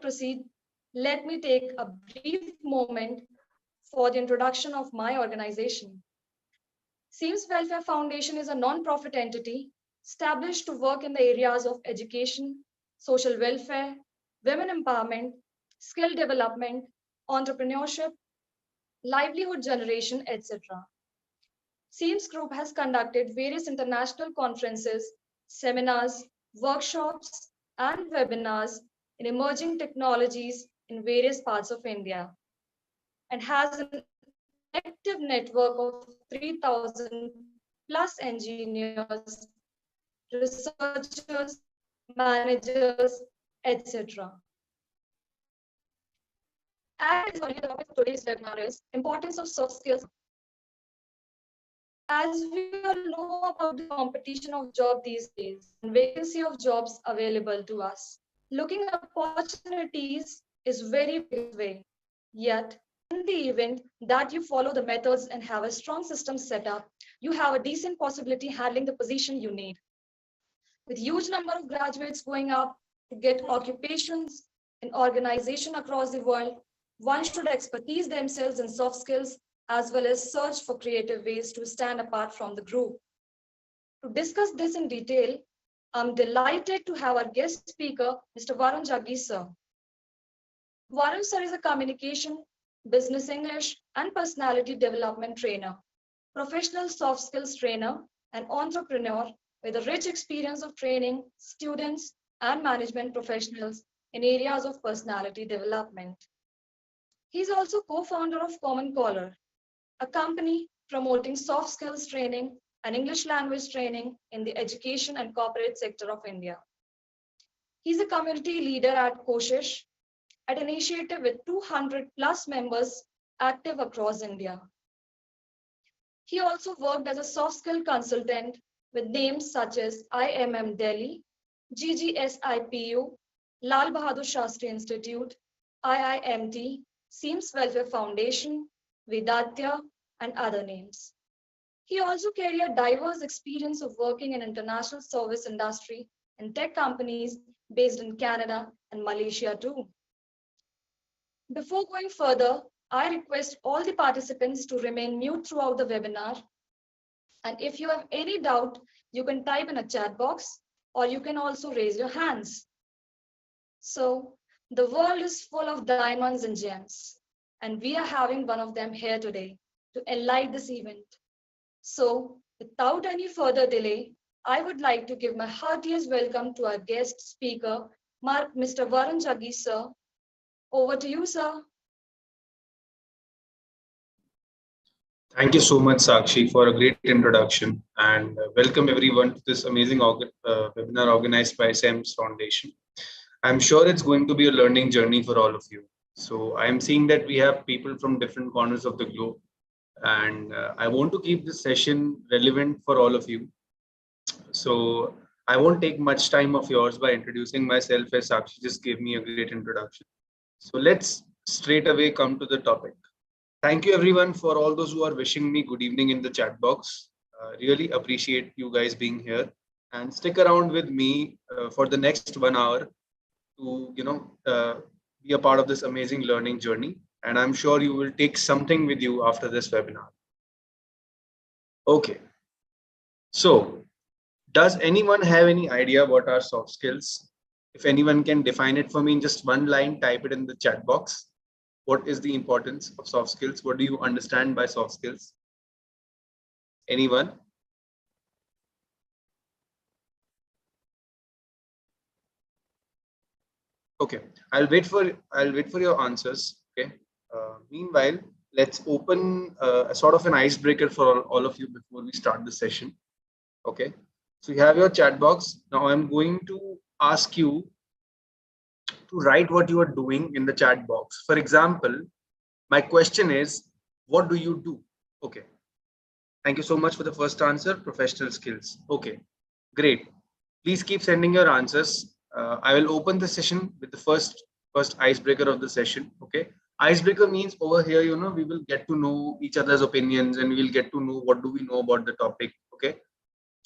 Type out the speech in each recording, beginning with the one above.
proceed, let me take a brief moment for the introduction of my organization. Seams Welfare Foundation is a non-profit entity established to work in the areas of education, social welfare, women empowerment, skill development, entrepreneurship, livelihood generation, etc. Seams Group has conducted various international conferences, seminars, workshops, and webinars in emerging technologies in various parts of India and has an active network of 3,000 plus engineers, researchers, managers, etc. As the topic of today's webinar is importance of soft skills. As we all know about the competition of job these days and vacancy of jobs available to us, looking at opportunities is very big way. Yet, in the event that you follow the methods and have a strong system set up, you have a decent possibility handling the position you need. With huge number of graduates going up to get occupations in organization across the world, one should expertise themselves in soft skills as well as search for creative ways to stand apart from the group. To discuss this in detail, I'm delighted to have our guest speaker, Mr. Varun Jaggi, sir. Varun sir is a communication, business English, and personality development trainer, professional soft skills trainer, and entrepreneur with a rich experience of training students and management professionals in areas of personality development. He's also co-founder of Common Caller, a company promoting soft skills training and English language training in the education and corporate sector of India. He's a community leader at Koshish, an initiative with 200 plus members active across India. He also worked as a soft skill consultant with names such as IMM Delhi, GGSIPU, Lal Bahadur Shastri Institute, IIMT, Seams Welfare Foundation, Vedatya, and other names. He also carried a diverse experience of working in international service industry and tech companies based in Canada and Malaysia too. Before going further, I request all the participants to remain mute throughout the webinar. And if you have any doubt, you can type in a chat box or you can also raise your hands. So the world is full of diamonds and gems, and we are having one of them here today to enlighten this event. So without any further delay, I would like to give my heartiest welcome to our guest speaker, Mr. Varun Jaggi, sir. Over to you, sir. Thank you so much, Sakshi, for a great introduction, and welcome everyone to this amazing webinar organized by SEMS Foundation. I'm sure it's going to be a learning journey for all of you. So I'm seeing that we have people from different corners of the globe, and I want to keep this session relevant for all of you. So I won't take much time of yours by introducing myself, as Sakshi just gave me a great introduction. So let's straight away come to the topic. Thank you everyone for all those who are wishing me good evening in the chat box. Really appreciate you guys being here, and stick around with me for the next 1 hour to be a part of this amazing learning journey. And I'm sure you will take something with you after this webinar. Okay. So does anyone have any idea what are soft skills? If anyone can define it for me in just one line, type it in the chat box. What is the importance of soft skills? What do you understand by soft skills? Anyone? Okay, I'll wait for your answers. Okay. Meanwhile, let's open a sort of an icebreaker for all of you before we start the session. Okay. So you have your chat box. Now I'm going to ask you to write what you are doing in the chat box. For example, my question is, what do you do? Okay. Thank you so much for the first answer, professional skills. Okay, great. Please keep sending your answers. I will open the session with the first icebreaker of the session. Okay. Icebreaker means over here, we will get to know each other's opinions and we will get to know what do we know about the topic. Okay.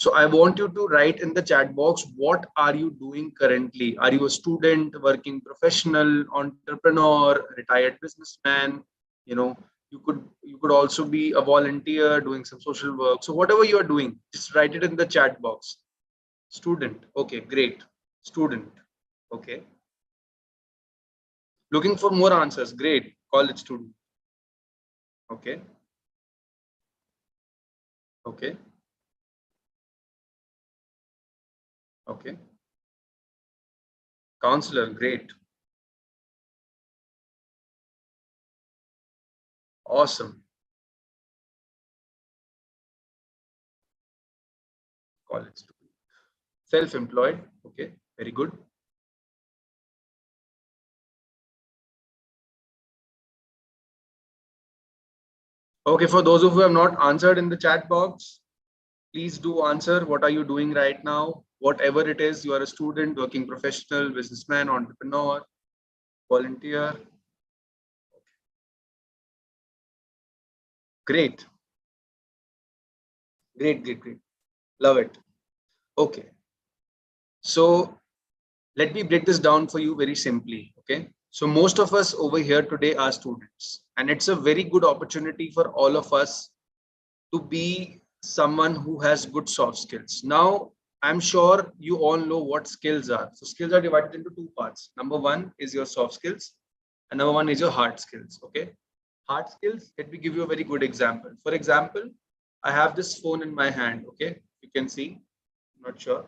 So I want you to write in the chat box, what are you doing currently? Are you a student, working professional, entrepreneur, retired businessman? You know, you could also be a volunteer doing some social work. So whatever you are doing, just write it in the chat box. Student. Okay, great. Student. Okay. Looking for more answers. Great. College student. Okay. Okay. Okay. Counselor. Great. Awesome. College student. Self-employed. Okay. Very good. Okay. For those of you who have not answered in the chat box, please do answer. What are you doing right now? Whatever it is, you are a student, working professional, businessman, entrepreneur, volunteer. Great. Great, great, great. Love it. Okay. So let me break this down for you very simply. Okay. So most of us over here today are students, and it's a very good opportunity for all of us to be someone who has good soft skills. Now, I'm sure you all know what skills are. So skills are divided into two parts. Number one is your soft skills, and number one is your hard skills. Okay. Hard skills, let me give you a very good example. For example, I have this phone in my hand. Okay. You can see, I'm not sure.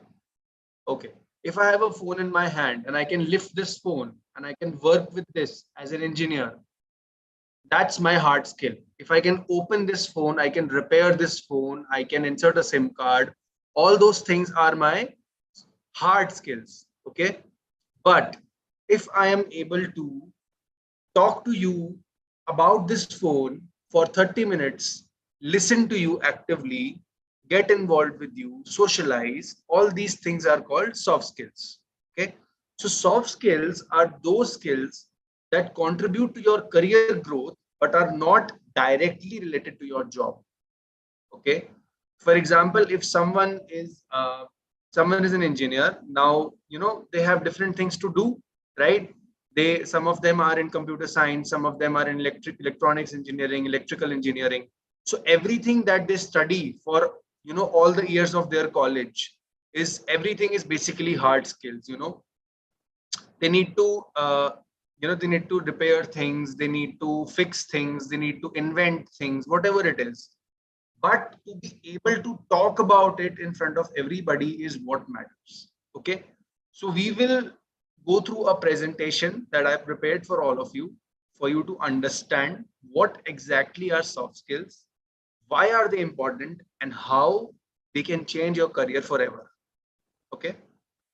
Okay. If I have a phone in my hand and I can lift this phone and I can work with this as an engineer, that's my hard skill. If I can open this phone, I can repair this phone, I can insert a SIM card. All those things are my hard skills. Okay. But if I am able to talk to you about this phone for 30 minutes, listen to you actively, get involved with you, socialize, all these things are called soft skills. Okay. So soft skills are those skills that contribute to your career growth, but are not directly related to your job. Okay. For example, if someone is an engineer, now they have different things to do, right? Some of them are in computer science, some of them are in electronics engineering, electrical engineering. So everything that they study for all the years of their college, is everything is basically hard skills. They need to they need to repair things, they need to fix things, they need to invent things, whatever it is. But to be able to talk about it in front of everybody is what matters. Okay. So we will go through a presentation that I prepared for all of you, for you to understand what exactly are soft skills, why are they important, and how they can change your career forever. Okay.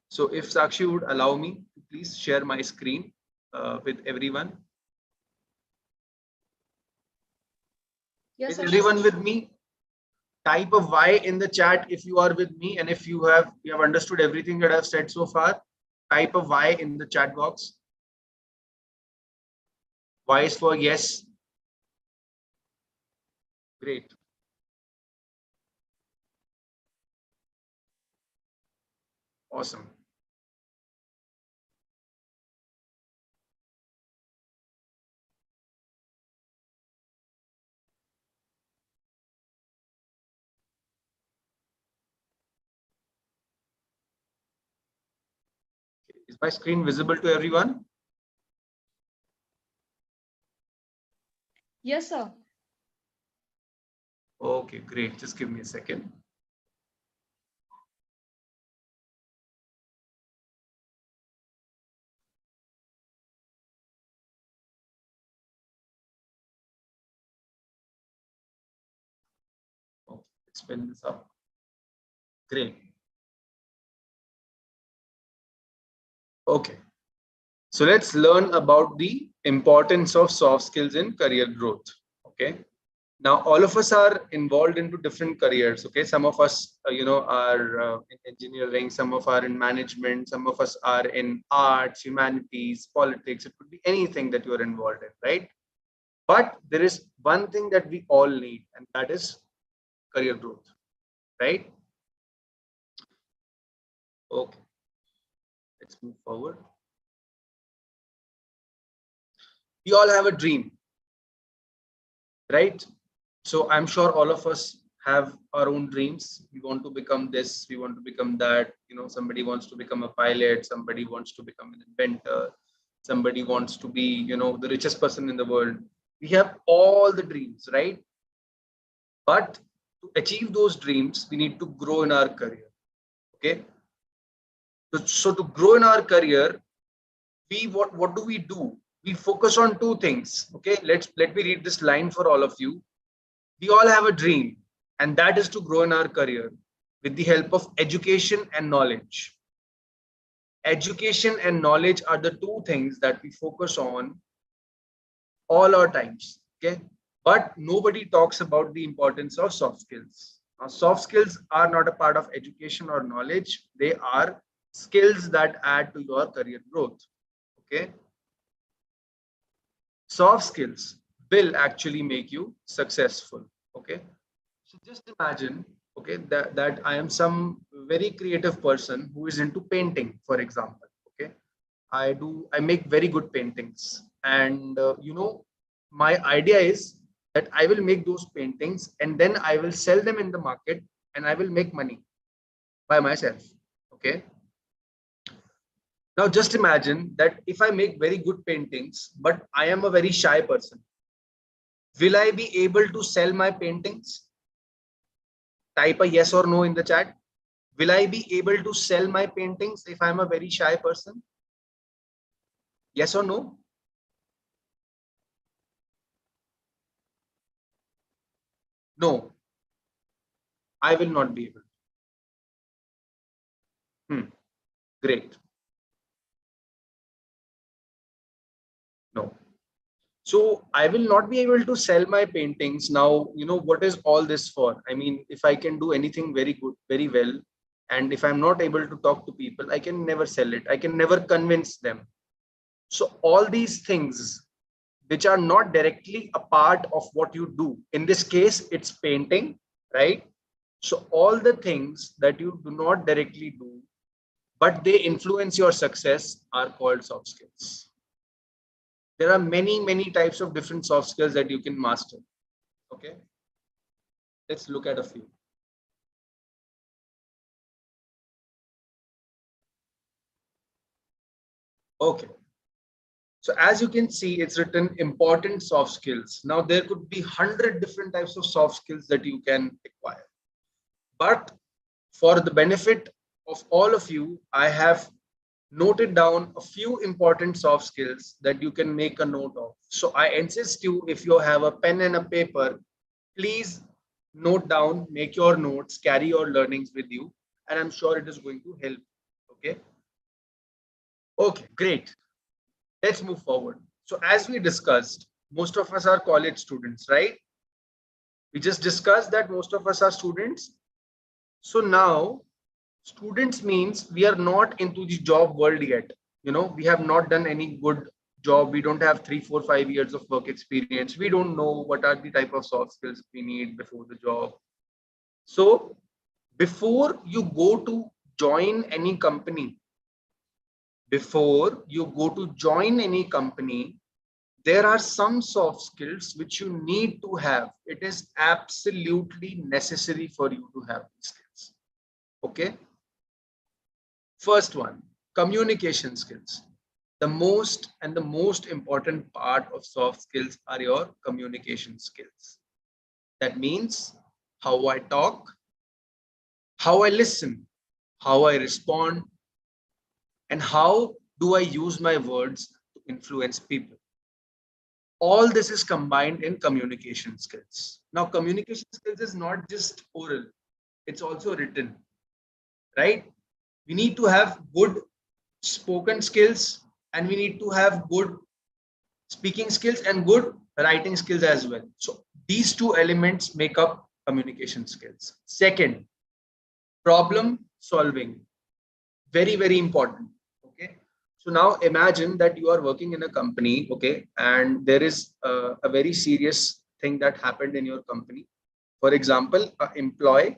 So if Sakshi would allow me to please share my screen with everyone. Yes, Is sir, sure. everyone with me? Type a Y in the chat if you are with me, and if you have understood everything that I've said so far. Type a Y in the chat box. Y is for yes. Great. Awesome. Is my screen visible to everyone? Yes, sir. Okay, great. Just give me a second. Okay, let's spin this up. Great. Okay. So let's learn about the importance of soft skills in career growth. Okay. Now all of us are involved into different careers. Okay. Some of us are in engineering, some of are in management, some of us are in arts, humanities, politics. It could be anything that you're involved in, right? But there is one thing that we all need, and that is career growth, right? Okay, let's move forward. We all have a dream, right? So I'm sure all of us have our own dreams. We want to become this, we want to become that. Somebody wants to become a pilot, somebody wants to become an inventor, somebody wants to be, the richest person in the world. We have all the dreams, right? But to achieve those dreams, we need to grow in our career. Okay. So to grow in our career, what do we do? We focus on two things. Okay, let me read this line for all of you. We all have a dream, and that is to grow in our career with the help of education and knowledge. Education and knowledge are the two things that we focus on all our times. Okay, but nobody talks about the importance of soft skills. Now, soft skills are not a part of education or knowledge. They are skills that add to your career growth. Okay, soft skills will actually make you successful. Okay, so just imagine, okay, that I am some very creative person who is into painting, for example. Okay, I make very good paintings, and my idea is that I will make those paintings and then I will sell them in the market and I will make money by myself. Okay, now just imagine that if I make very good paintings but I am a very shy person, will I be able to sell my paintings? Type a yes or no in the chat. Will I be able to sell my paintings if I'm a very shy person? Yes or no? No, I will not be able. Great. No. So I will not be able to sell my paintings. Now, what is all this for? I mean, if I can do anything very good, very well, and if I'm not able to talk to people, I can never sell it. I can never convince them. So all these things which are not directly a part of what you do, in this case, it's painting, right? So all the things that you do not directly do, but they influence your success, are called soft skills. There are many types of different soft skills that you can master. Okay, let's look at a few. Okay, so as you can see, it's written important soft skills. Now there could be 100 different types of soft skills that you can acquire, but for the benefit of all of you, I have noted down a few important soft skills that you can make a note of. So I insist you, if you have a pen and a paper, please note down, make your notes, carry your learnings with you, and I'm sure it is going to help. Okay. Okay, great. Let's move forward. So as we discussed, most of us are college students, right? We just discussed that most of us are students. So now students means we are not into the job world yet. We have not done any good job. We don't have 3 4 5 years of work experience. We don't know what are the type of soft skills we need before the job. So before you go to join any company, there are some soft skills which you need to have. It is absolutely necessary for you to have these skills. Okay. First one, communication skills. The most important part of soft skills are your communication skills. That means how I talk, how I listen, how I respond, and how do I use my words to influence people. All this is combined in communication skills. Now, communication skills is not just oral, it's also written, right? We need to have good spoken skills, and we need to have good speaking skills and good writing skills as well. So these two elements make up communication skills. Second, problem solving. Very important. Okay. So now imagine that you are working in a company, okay, and there is a very serious thing that happened in your company. For example, employee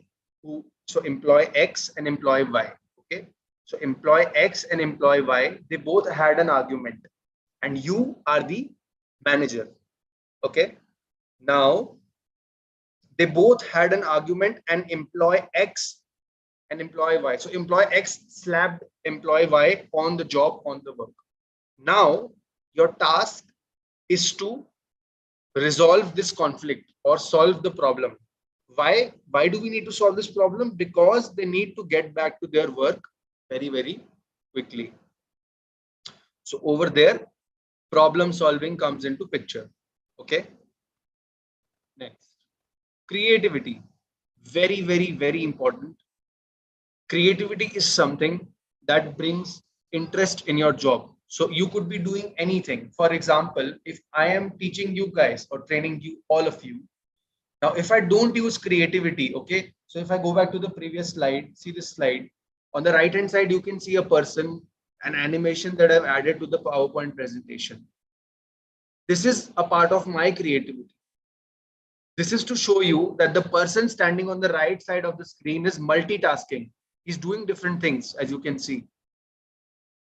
X and employee Y. Okay. So employee X and employee Y, they both had an argument and you are the manager. Okay. Now they both had an argument and employee X and employee Y. So employee X slapped employee Y on the job, on the work. Now your task is to resolve this conflict or solve the problem. Why do we need to solve this problem? Because they need to get back to their work very quickly. So over there, problem solving comes into picture. Okay. Next, creativity. Very important. Creativity is something that brings interest in your job. So you could be doing anything. For example, if I am teaching you guys or training you, all of you, now if I don't use creativity, okay, so if I go back to the previous slide, see this slide, on the right hand side you can see a person, an animation that I've added to the PowerPoint presentation. This is a part of my creativity. This is to show you that the person standing on the right side of the screen is multitasking. He's doing different things, as you can see.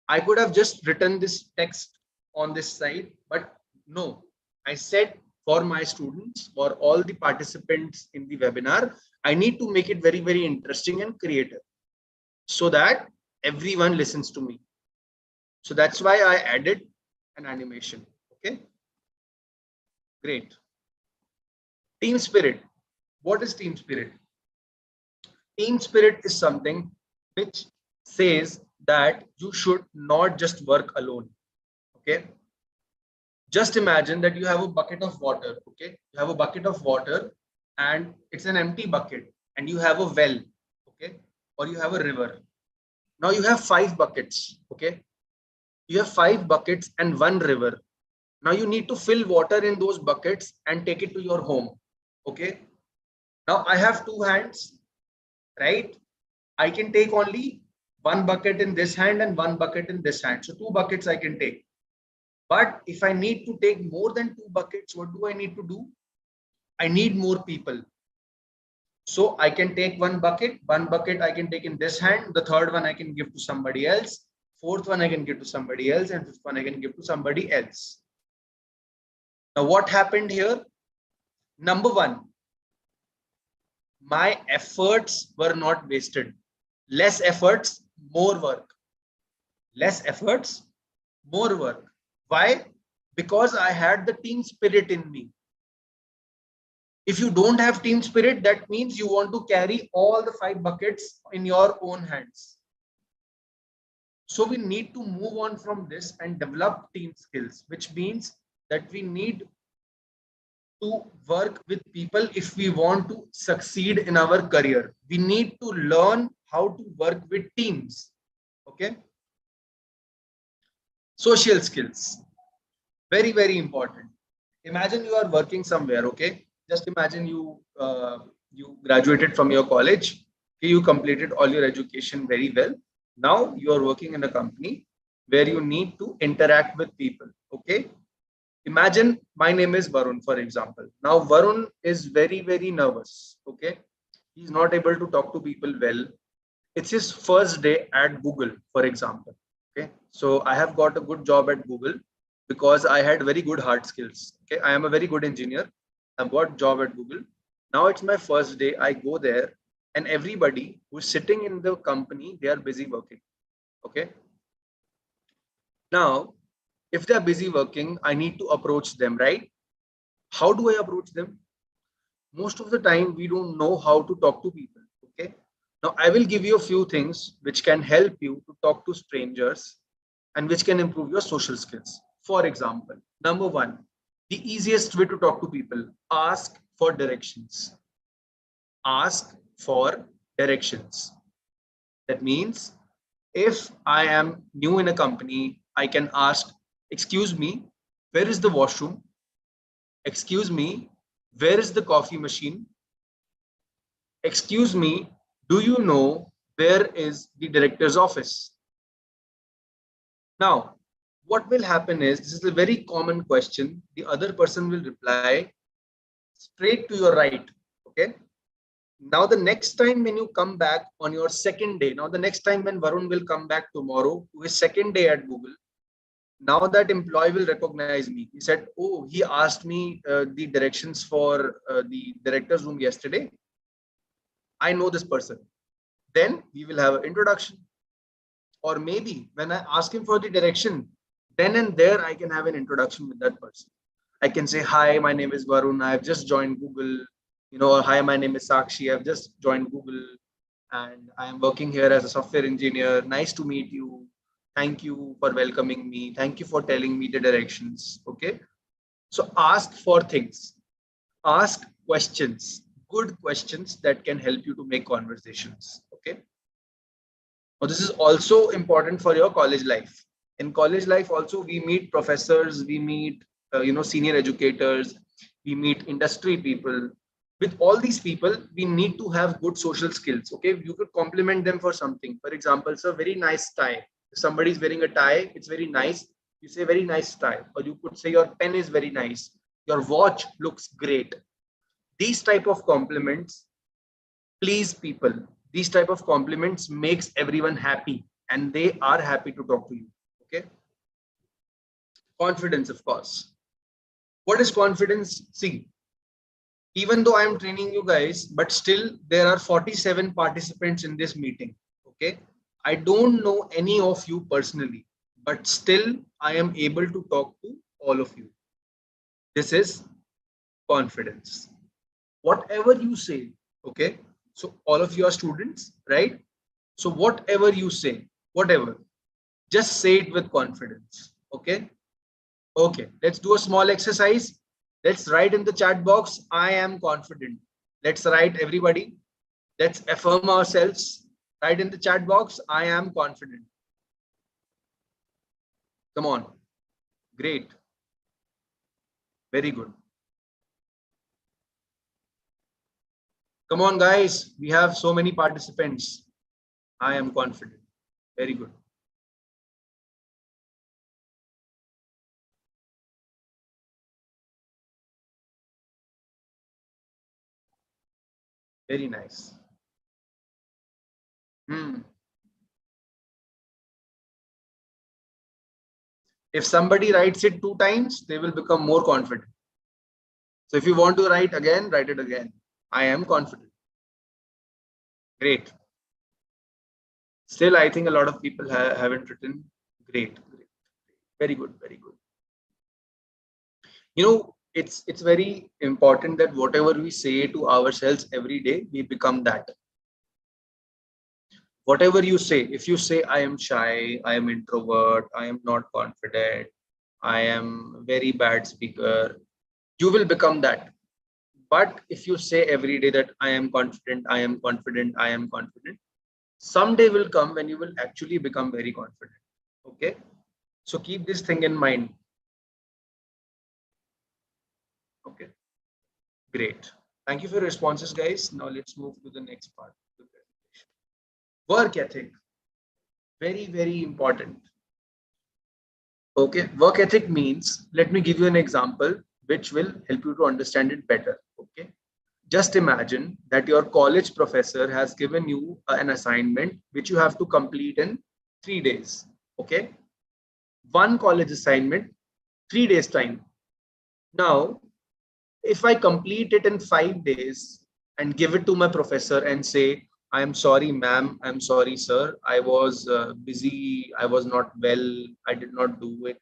I could have just written this text on this side, but no, I said for my students, for all the participants in the webinar, I need to make it very interesting and creative so that everyone listens to me. So that's why I added an animation. Okay, great. Team spirit. What is team spirit? Team spirit is something which says that you should not just work alone. Okay. Just imagine that you have a bucket of water. Okay. You have a bucket of water and it's an empty bucket and you have a well. Okay. Or you have a river. Now you have 5 buckets. Okay. You have 5 buckets and 1 river. Now you need to fill water in those buckets and take it to your home. Okay. Now I have 2 hands, right? I can take only 1 bucket in this hand and 1 bucket in this hand. So 2 buckets I can take. But if I need to take more than 2 buckets, what do I need to do? I need more people. So I can take 1 bucket I can take in this hand. The third one I can give to somebody else. Fourth one I can give to somebody else. And fifth one I can give to somebody else. Now what happened here? Number 1, my efforts were not wasted. Less efforts, more work. Less efforts, more work. Why? Because I had the team spirit in me. If you don't have team spirit, that means you want to carry all the 5 buckets in your own hands. So we need to move on from this and develop team skills, which means that we need to work with people if we want to succeed in our career. We need to learn how to work with teams. Okay. Social skills. Very important. Imagine you are working somewhere. Okay. Just imagine you graduated from your college. Okay, you completed all your education very well. Now you are working in a company where you need to interact with people. Okay. Imagine my name is Varun, for example. Now Varun is very nervous. Okay. He's not able to talk to people well. It's his first day at Google, for example. Okay. So I have got a good job at Google because I had very good hard skills. Okay. I am a very good engineer. I've got job at Google. Now it's my first day. I go there and everybody who's sitting in the company, they are busy working. Okay. Now, if they're busy working, I need to approach them, right? How do I approach them? Most of the time, we don't know how to talk to people. Okay. Now, I will give you a few things which can help you to talk to strangers and which can improve your social skills. For example, number 1, the easiest way to talk to people, ask for directions. Ask for directions. That means if I am new in a company, I can ask, excuse me, where is the washroom? Excuse me, where is the coffee machine? Excuse me, do you know where is the director's office? Now, what will happen is, this is a very common question. The other person will reply straight to your right. Okay. Now, the next time when you come back on your second day, now the next time when Varun will come back tomorrow to his second day at Google, now that employee will recognize me. He said, oh, he asked me the directions for the director's room yesterday. I know this person. Then we will have an introduction. Or maybe when I ask him for the direction, then and there I can have an introduction with that person. I can say, hi, my name is Varun. I've just joined Google. Or hi, my name is Sakshi. I've just joined Google and I am working here as a software engineer. Nice to meet you. Thank you for welcoming me. Thank you for telling me the directions. Okay. So ask for things, ask questions, good questions that can help you to make conversations. Okay. Now, this is also important for your college life. In college life, also, we meet professors, we meet, senior educators, we meet industry people. With all these people, we need to have good social skills. Okay. You could compliment them for something. For example, it's a very nice tie. If somebody is wearing a tie, it's very nice. You say very nice tie. Or you could say your pen is very nice. Your watch looks great. These type of compliments please people. These type of compliments makes everyone happy and they are happy to talk to you. Okay. Confidence, of course. What is confidence? See, even though I am training you guys, but still there are 47 participants in this meeting. Okay. I don't know any of you personally, but still I am able to talk to all of you. This is confidence. Whatever you say, okay. So all of you are students, right? So whatever you say, whatever, just say it with confidence. Okay. Okay. Let's do a small exercise. Let's write in the chat box, I am confident. Let's write, everybody. Let's affirm ourselves. Write in the chat box, I am confident. Come on. Great. Very good. Come on, guys. We have so many participants. I am confident. Very good. Very nice. If somebody writes it 2 times, they will become more confident. So if you want to write again, write it again. I am confident. Great. Still, I think a lot of people haven't written. Great. Great. Very good. Very good. It's very important that whatever we say to ourselves every day, we become that. Whatever you say, if you say, I am shy, I am introvert, I am not confident, I am very bad speaker, you will become that. But if you say every day that I am confident, I am confident, I am confident, someday will come when you will actually become very confident. Okay. So keep this thing in mind. Okay. Great. Thank you for your responses, guys. Now let's move to the next part. Work ethic. Very, very important. Okay. Work ethic means, let me give you an example which will help you to understand it better. Okay. Just imagine that your college professor has given you an assignment which you have to complete in 3 days. Okay. One college assignment, 3 days time. Now, if I complete it in 5 days and give it to my professor and say, I am sorry, ma'am, I'm sorry, sir, I was busy, I was not well, I did not do it,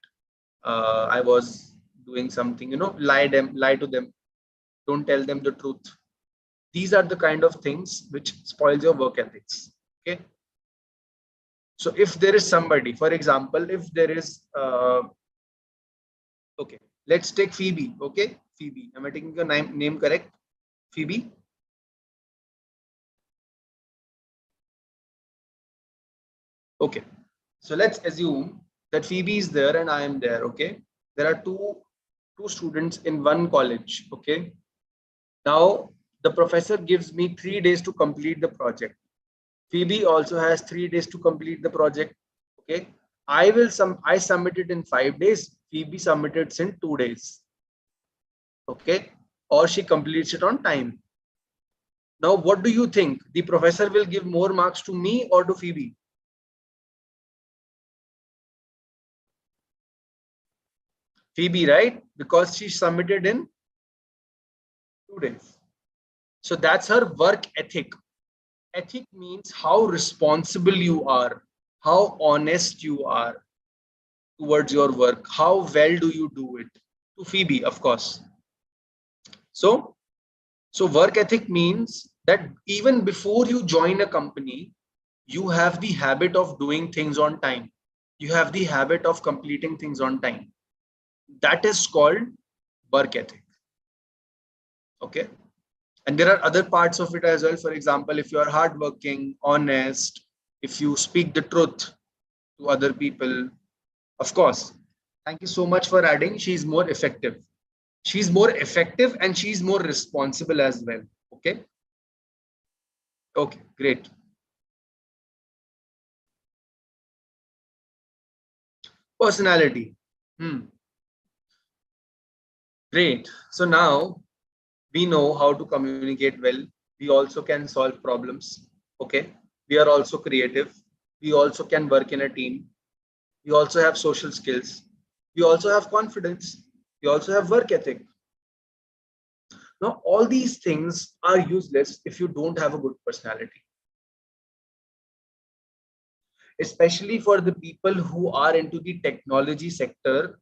I was doing something, lie to them, don't tell them the truth. These are the kind of things which spoils your work ethics. Okay. So if there is somebody, for example, if there is, okay, let's take Phoebe. Okay. Phoebe, am I taking your name correct? Phoebe. Okay. So let's assume that Phoebe is there and I am there. Okay. There are two students in one college. Okay. Now the professor gives me 3 days to complete the project. Phoebe also has 3 days to complete the project. Okay. I submitted in 5 days. Phoebe submitted in 2 days. Okay. Or she completes it on time. Now, what do you think? The professor will give more marks to me or to Phoebe? Phoebe, right? Because she submitted in 2 days. So that's her work ethic. Ethic means how responsible you are, how honest you are towards your work, how well do you do it. To Phoebe, of course. So, so work ethic means that even before you join a company, you have the habit of doing things on time. You have the habit of completing things on time. That is called work ethic. Okay. And there are other parts of it as well. For example, if you are hardworking, honest, if you speak the truth to other people, of course. Thank you so much for adding. She's more effective. She's more effective and she's more responsible as well. Okay. Okay, great. Personality. Great. So now we know how to communicate well. We also can solve problems. Okay. We are also creative. We also can work in a team. We also have social skills. We also have confidence. We also have work ethic. Now, all these things are useless if you don't have a good personality, especially for the people who are into the technology sector.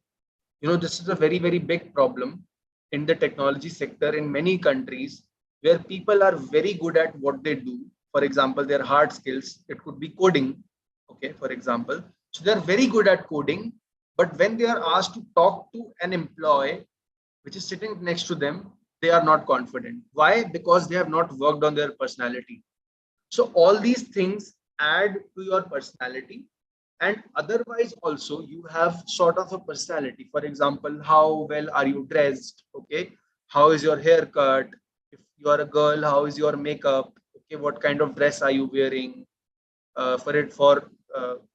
This is a very, very big problem in the technology sector in many countries where people are very good at what they do. For example, their hard skills, it could be coding. Okay, for example. So they're very good at coding, but when they are asked to talk to an employee which is sitting next to them, they are not confident. Why? Because they have not worked on their personality. So all these things add to your personality, and otherwise also you have sort of a personality. For example, how well are you dressed? Okay, how is your haircut? If you are a girl, how is your makeup? Okay, what kind of dress are you wearing? For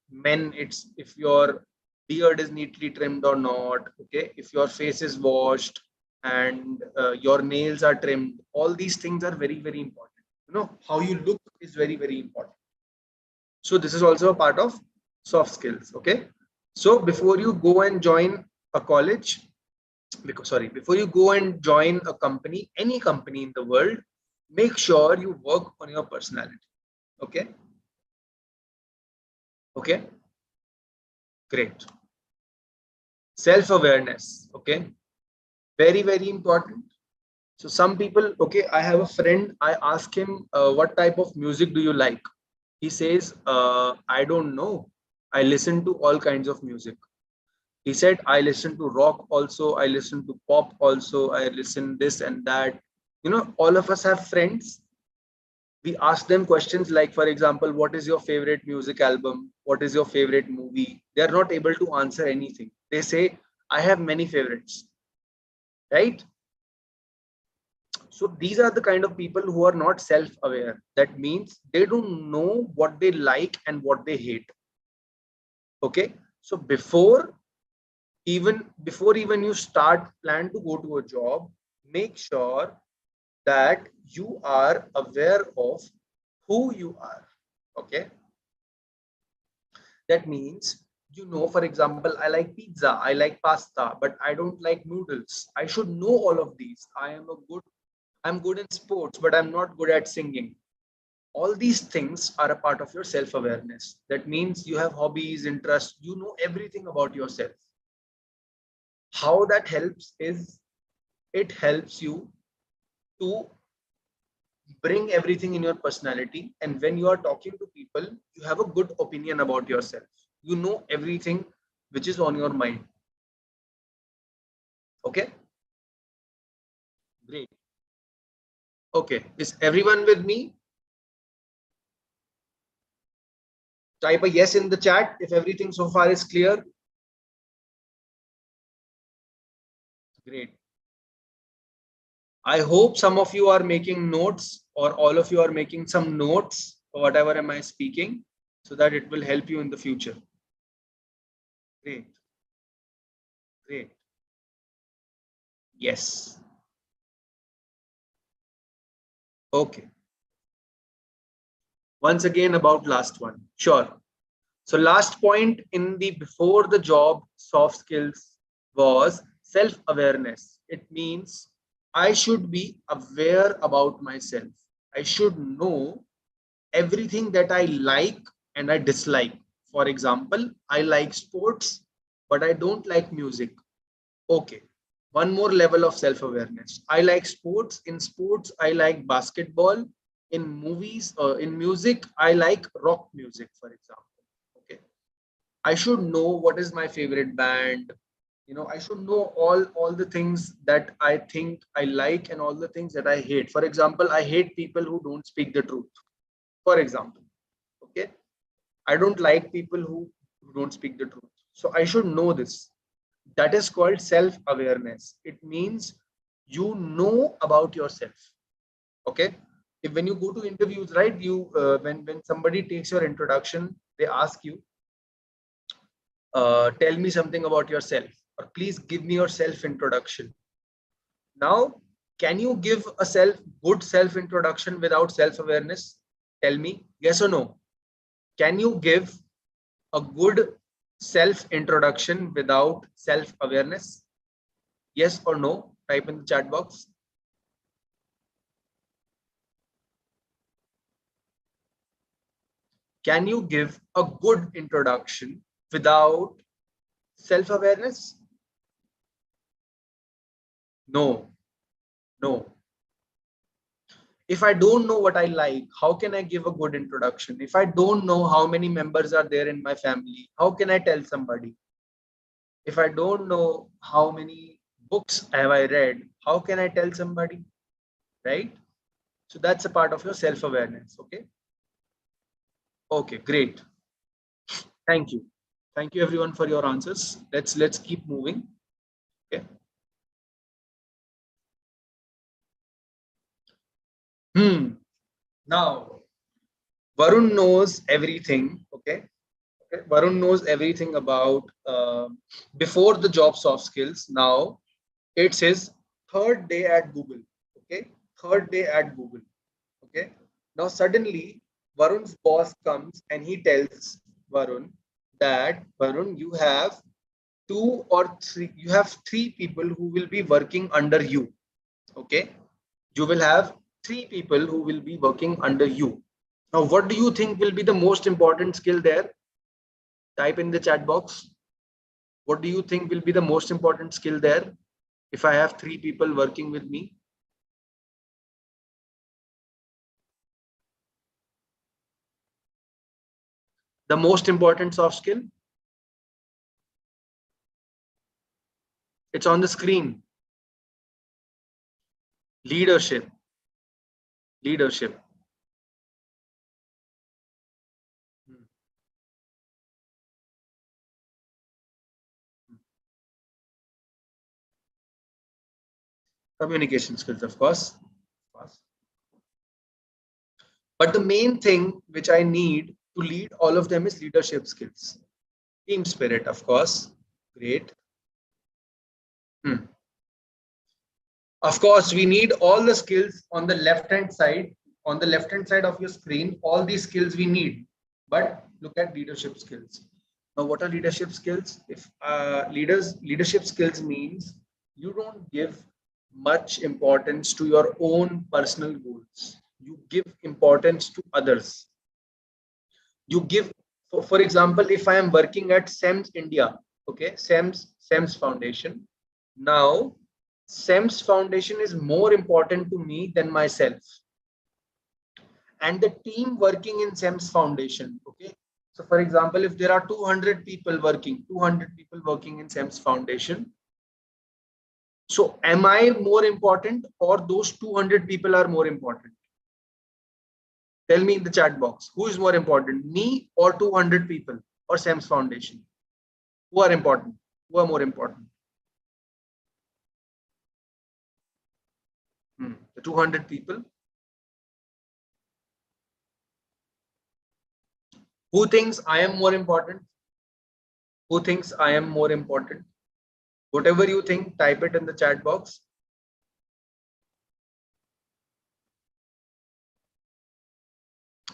men, it's if your beard is neatly trimmed or not. Okay, if your face is washed and your nails are trimmed. All these things are very, very important. How you look is very, very important. So this is also a part of soft skills. Okay, so before you go and join a college, before you go and join a company, any company in the world, make sure you work on your personality. Okay. Okay, great. Self-awareness. Okay, very, very important. So some people, okay, I have a friend, I ask him, what type of music do you like? He says, I don't know. I listen to all kinds of music. He said, I listen to rock also, I listen to pop also, I listen this and that. All of us have friends. We ask them questions like, for example, what is your favorite music album? What is your favorite movie? They are not able to answer anything. They say, I have many favorites, right? So these are the kind of people who are not self-aware. That means they don't know what they like and what they hate. Okay. So before even you start plan to go to a job, make sure that you are aware of who you are. Okay. That means, for example, I like pizza, I like pasta, but I don't like noodles. I should know all of these. I'm good in sports, but I'm not good at singing. All these things are a part of your self-awareness. That means you have hobbies, interests, you know everything about yourself. How that helps is it helps you to bring everything in your personality. And when you are talking to people, you have a good opinion about yourself. You know everything which is on your mind. Okay, great. Okay, is everyone with me? Type a yes in the chat if everything so far is clear. Great. I hope some of you are making notes, or all of you are making some notes or whatever am I speaking, so that it will help you in the future. Great. Great. Yes. Okay. Once again about last one. Sure. So last point in the before the job soft skills was self-awareness. It means I should be aware about myself. I should know everything that I like and I dislike. For example, I like sports, but I don't like music. Okay. One more level of self-awareness. I like sports. In sports, I like basketball. In movies, in music, I like rock music, for example. Okay. I should know what is my favorite band. I should know all the things that I think I like and all the things that I hate. For example, I hate people who don't speak the truth. For example, okay, I don't like people who don't speak the truth. So I should know this. That is called self-awareness. It means you know about yourself. Okay. If when you go to interviews, right, you when somebody takes your introduction, they ask you, tell me something about yourself, or please give me your self introduction. Now, can you give a good self introduction without self awareness? Tell me, yes or no? Can you give a good self introduction without self awareness? Yes or no? Type in the chat box. Can you give a good introduction without self awareness? No, no. If I don't know what I like, how can I give a good introduction? If I don't know how many members are there in my family, how can I tell somebody? If I don't know how many books have I read, how can I tell somebody? Right? So that's a part of your self-awareness. Okay. Okay, great. Thank you. Thank you everyone for your answers. Let's keep moving. Okay. Now Varun knows everything. Okay. Okay. Varun knows everything about before the job soft skills. Now it's his third day at Google. Okay. Third day at Google. Okay. Now suddenly Varun's boss comes and he tells Varun that Varun, you have three people who will be working under you. Okay. You will have three people who will be working under you. Now, what do you think will be the most important skill there? Type in the chat box. What do you think will be the most important skill there? If I have three people working with me, the most important soft skill, it's on the screen. Leadership. Leadership. Communication skills, of course. But the main thing which I need to lead all of them is leadership skills. Team spirit, of course. Great. Of course, we need all the skills on the left hand side. On the left hand side of your screen, all these skills we need. But look at leadership skills. Now, what are leadership skills? If leadership skills means you don't give much importance to your own personal goals. You give importance to others. You give, for example, if I am working at SEMS India, okay, SEMS Foundation. Now, SEMS Foundation is more important to me than myself and the team working in SEMS Foundation. Okay. So for example, if there are 200 people working in SEMS Foundation. So am I more important or those 200 people are more important? Tell me in the chat box, who is more important, me or 200 people or SEMS Foundation? Who are important? Who are more important? The 200 people. Who thinks I am more important? Who thinks I am more important? Whatever you think, type it in the chat box.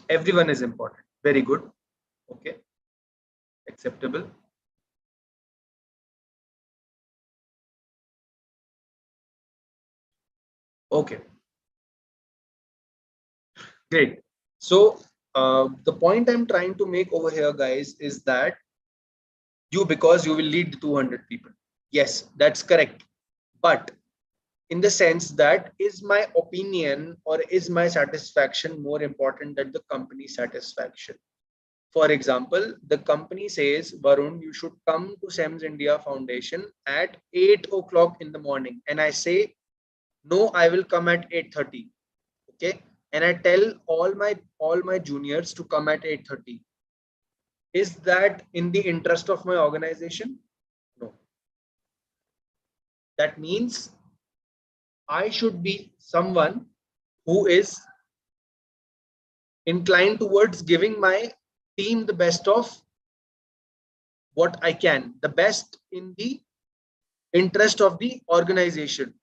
Everyone is important. Very good. Okay. Acceptable. Okay. Great. So the point I'm trying to make over here, guys, is that because you will lead the 200 people. Yes, that's correct. But in the sense that, is my opinion or is my satisfaction more important than the company's satisfaction? For example, the company says, Varun, you should come to SEMS India Foundation at 8 o'clock in the morning. And I say, no, I will come at 8:30. Okay. And I tell all my juniors to come at 8:30. Is that in the interest of my organization? No. That means I should be someone who is inclined towards giving my team the best of what I can, the best in the interest of the organization.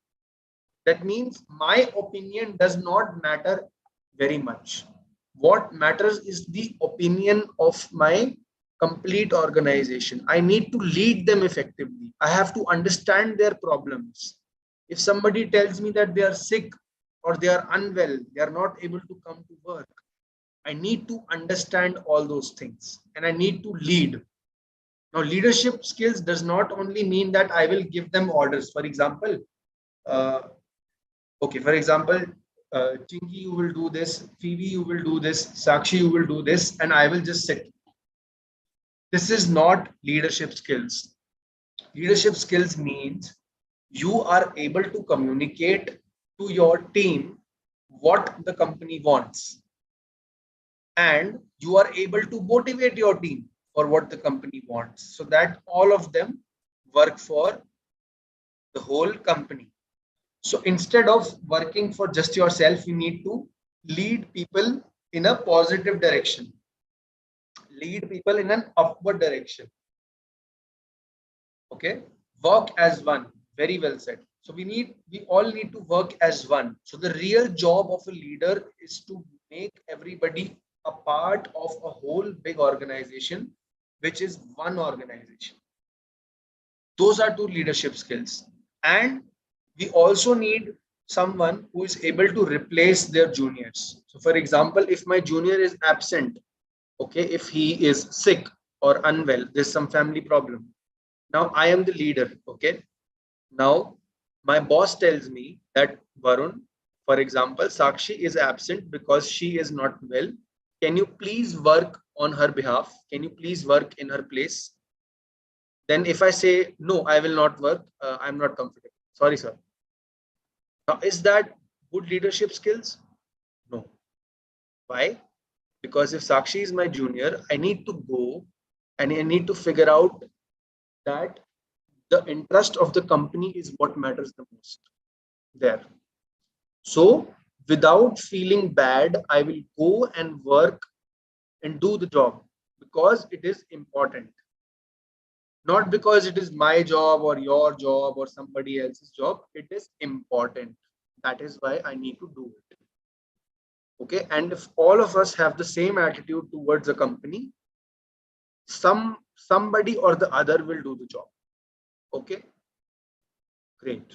That means my opinion does not matter very much. What matters is the opinion of my complete organization. I need to lead them effectively. I have to understand their problems. If somebody tells me that they are sick or they are unwell, they are not able to come to work, I need to understand all those things and I need to lead. Now, leadership skills does not only mean that I will give them orders. For example, uh, okay, for example, Chinky, you will do this, Phoebe, you will do this, Sakshi, you will do this, and I will just sit. This is not leadership skills. Leadership skills means you are able to communicate to your team what the company wants, and you are able to motivate your team for what the company wants, so that all of them work for the whole company. So instead of working for just yourself, you need to lead people in a positive direction, lead people in an upward direction. Okay, work as one. Very well said. So we all need to work as one. So the real job of a leader is to make everybody a part of a whole big organization, which is one organization. Those are two leadership skills. And we also need someone who is able to replace their juniors. So for example, if my junior is absent, okay, if he is sick or unwell, there's some family problem. Now I am the leader. Okay. Now my boss tells me that, Varun, for example, Sakshi is absent because she is not well. Can you please work on her behalf? Can you please work in her place? Then if I say, no, I will not work, I'm not comfortable. Sorry, sir. Now, is that good leadership skills? No. Why? Because if Sakshi is my junior, I need to go and I need to figure out that the interest of the company is what matters the most there. So without feeling bad, I will go and work and do the job because it is important. Not because it is my job or your job or somebody else's job. It is important. That is why I need to do it. Okay. And if all of us have the same attitude towards a company, somebody or the other will do the job. Okay. Great.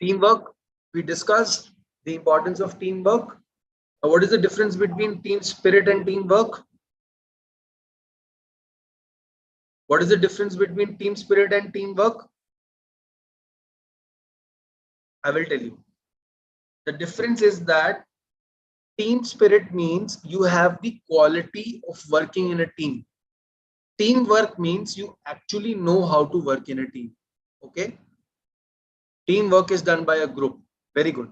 Teamwork. We discussed the importance of teamwork. What is the difference between team spirit and teamwork? What is the difference between team spirit and teamwork? I will tell you. The difference is that team spirit means you have the quality of working in a team. Teamwork means you actually know how to work in a team. Okay. Teamwork is done by a group. Very good.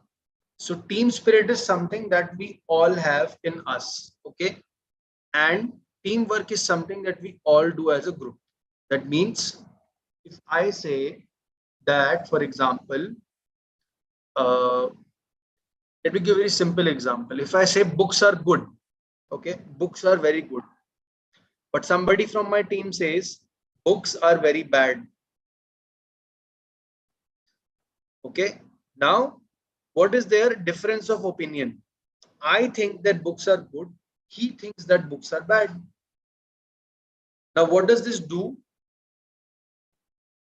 So team spirit is something that we all have in us. Okay. And teamwork is something that we all do as a group. That means if I say that, for example, let me give a very simple example. If I say books are good, okay, books are very good. But somebody from my team says books are very bad. Okay. Now, what is their difference of opinion? I think that books are good. He thinks that books are bad. Now, what does this do?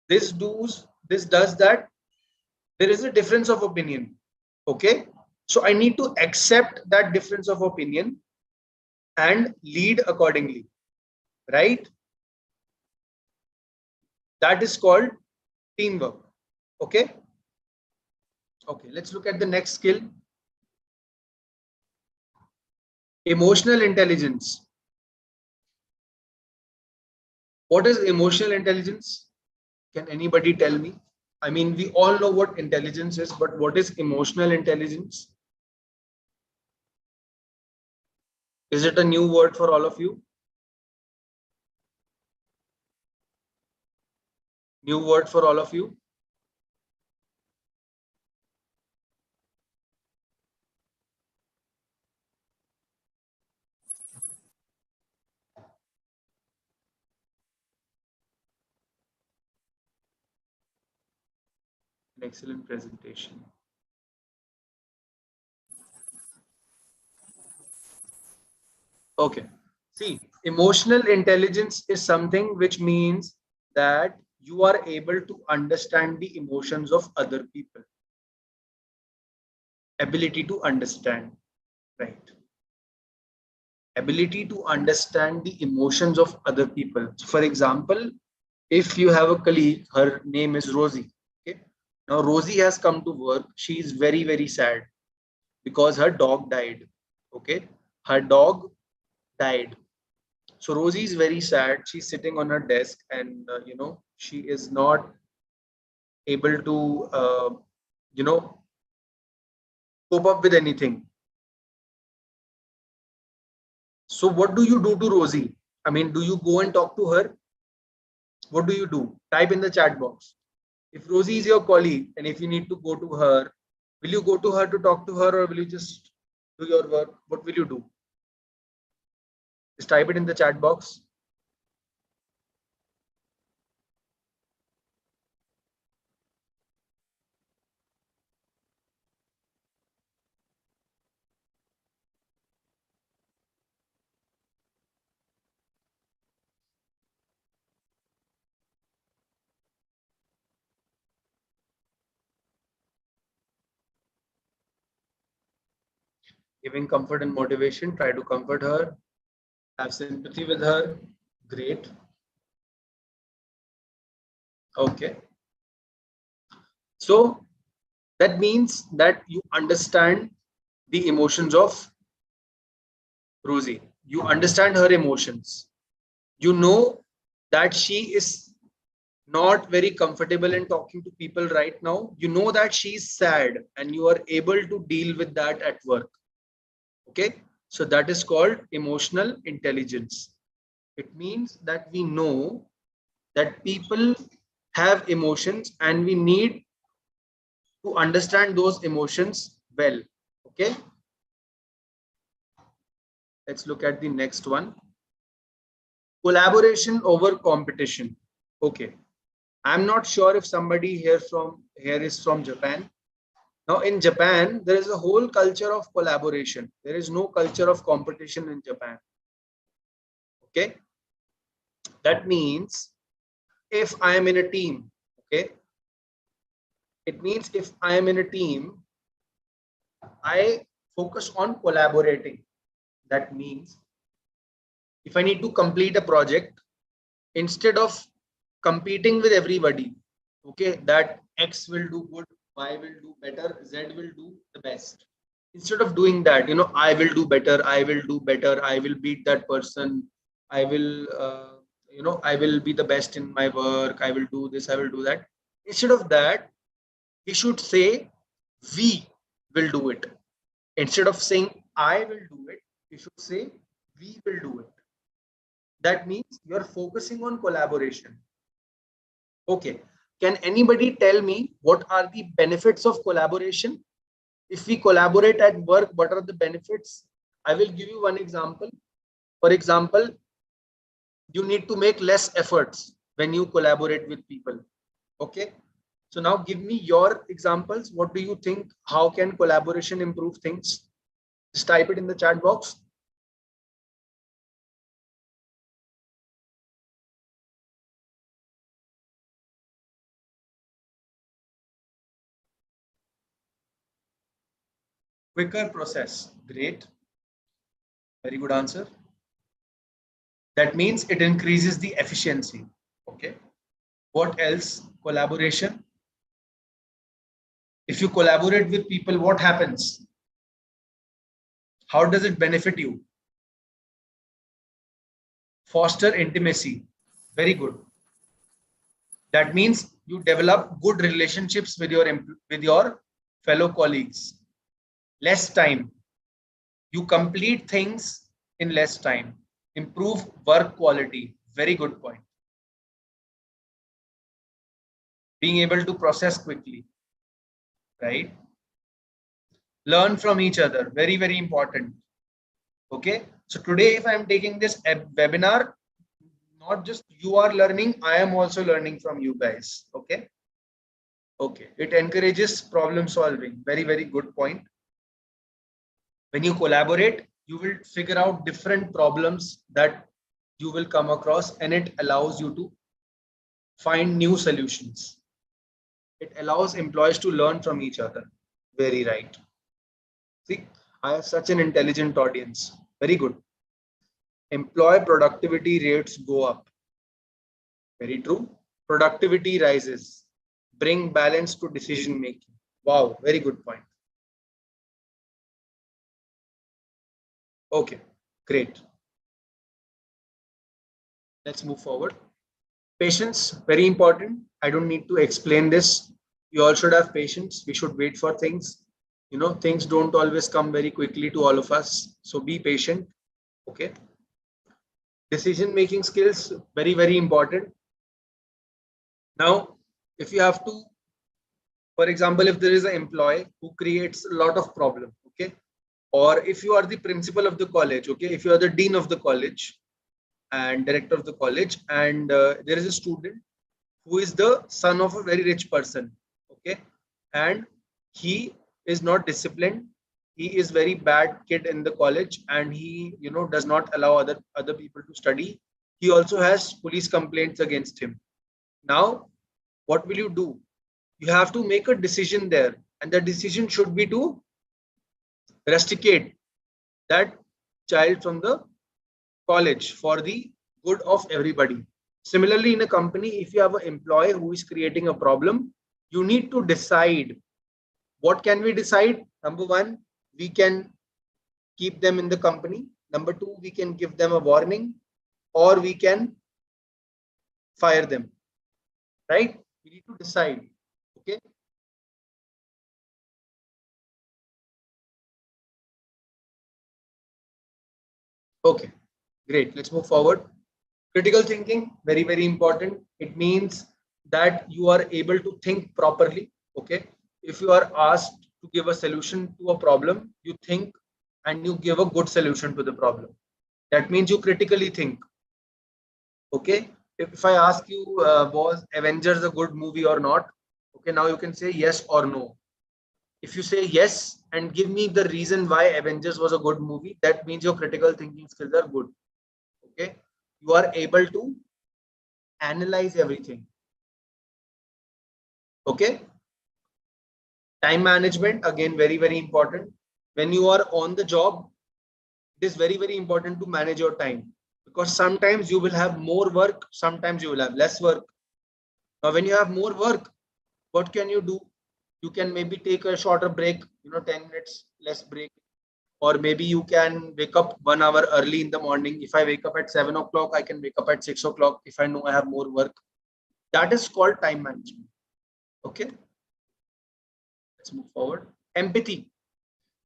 This does that there is a difference of opinion. Okay. So I need to accept that difference of opinion and lead accordingly. Right? That is called teamwork. Okay. Okay. Let's look at the next skill. Emotional intelligence. What is emotional intelligence? Can anybody tell me? I mean, we all know what intelligence is, but what is emotional intelligence? Is it a new word for all of you? New word for all of you? An excellent presentation. Okay. See, emotional intelligence is something which means that you are able to understand the emotions of other people. Ability to understand, right? Ability to understand the emotions of other people. So for example, if you have a colleague, her name is Rosie. Okay. Now Rosie has come to work. She is very, very sad because her dog died. Okay. Her dog died. So Rosie is very sad. She's sitting on her desk and, she is not able to, you know, cope up with anything. So what do you do to Rosie? I mean, do you go and talk to her? What do you do? Type in the chat box. If Rosie is your colleague and if you need to go to her, will you go to her to talk to her or will you just do your work? What will you do? Just type it in the chat box. Giving comfort and motivation, try to comfort her, have sympathy with her. Great. Okay. So that means that you understand the emotions of Rosie. You understand her emotions. You know that she is not very comfortable in talking to people right now. You know that she's sad and you are able to deal with that at work. Okay. So that is called emotional intelligence. It means that we know that people have emotions and we need to understand those emotions well. Okay. Let's look at the next one. Collaboration over competition. Okay. I'm not sure if somebody here is from Japan. Now in Japan, there is a whole culture of collaboration. There is no culture of competition in Japan. Okay. That means if I am in a team, okay, it means if I am in a team, I focus on collaborating. That means if I need to complete a project, instead of competing with everybody, okay, that X will do good, Y will do better, Z will do the best. Instead of doing that, I will do better, I will do better, I will beat that person, I will, I will be the best in my work, I will do this, I will do that. Instead of that, he should say, we will do it. Instead of saying, I will do it, he should say, we will do it. That means you're focusing on collaboration. Okay. Can anybody tell me what are the benefits of collaboration? If we collaborate at work, what are the benefits? I will give you one example. For example, you need to make less efforts when you collaborate with people. Okay. So now give me your examples. What do you think? How can collaboration improve things? Just type it in the chat box. Quicker process. Great. Very good answer. That means it increases the efficiency. Okay. What else? Collaboration. If you collaborate with people, what happens? How does it benefit you? Foster intimacy. Very good. That means you develop good relationships with your fellow colleagues. Less time. You complete things in less time. Improve work quality. Very good point. Being able to process quickly, right? Learn from each other. Very, very important. Okay. So today, if I'm taking this webinar, not just you are learning, I am also learning from you guys. Okay. Okay. It encourages problem solving. Very, very good point. When you collaborate, you will figure out different problems that you will come across, and it allows you to find new solutions. It allows employees to learn from each other. Very right. See, I have such an intelligent audience. Very good. Employee productivity rates go up. Very true. Productivity rises. Bring balance to decision making. Wow, very good point. Okay, great. Let's move forward. Patience, very important. I don't need to explain this. You all should have patience. We should wait for things. You know, things don't always come very quickly to all of us. So be patient. Okay. Decision making skills, very, very important. Now, if you have to, for example, if there is an employee who creates a lot of problem, okay, or if you are the principal of the college, okay, if you are the dean of the college and director of the college, and there is a student who is the son of a very rich person, okay, and he is not disciplined, he is very bad kid in the college, and he, you know, does not allow other people to study. He also has police complaints against him. Now what will you do? You have to make a decision there, and the decision should be to rusticate that child from the college for the good of everybody. Similarly, in a company, if you have an employee who is creating a problem, you need to decide. What can we decide? Number one, we can keep them in the company. Number two, we can give them a warning, or we can fire them. Right? We need to decide. Okay. Okay, great. Let's move forward. Critical thinking, very, very important. It means that you are able to think properly. Okay. If you are asked to give a solution to a problem, you think and you give a good solution to the problem. That means you critically think. Okay. If I ask you, was Avengers a good movie or not? Okay. Now you can say yes or no. If you say yes and give me the reason why Avengers was a good movie, that means your critical thinking skills are good. Okay. You are able to analyze everything. Okay. Time management, again, very, very important. When you are on the job, it is very, very important to manage your time, because sometimes you will have more work, sometimes you will have less work. Now, when you have more work, what can you do? You can maybe take a shorter break, 10 minutes less break, or maybe you can wake up 1 hour early in the morning. If I wake up at 7 o'clock, I can wake up at 6 o'clock if I know I have more work. That is called time management. Okay. Let's move forward. Empathy.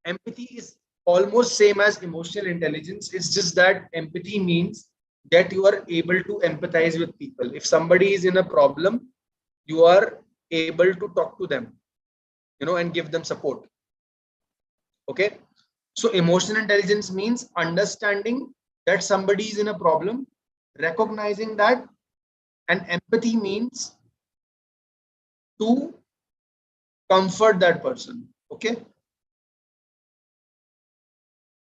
Empathy is almost same as emotional intelligence. It's just that empathy means that you are able to empathize with people. If somebody is in a problem, you are able to talk to them, and give them support. Okay. So emotional intelligence means understanding that somebody is in a problem, recognizing that, and empathy means to comfort that person. Okay.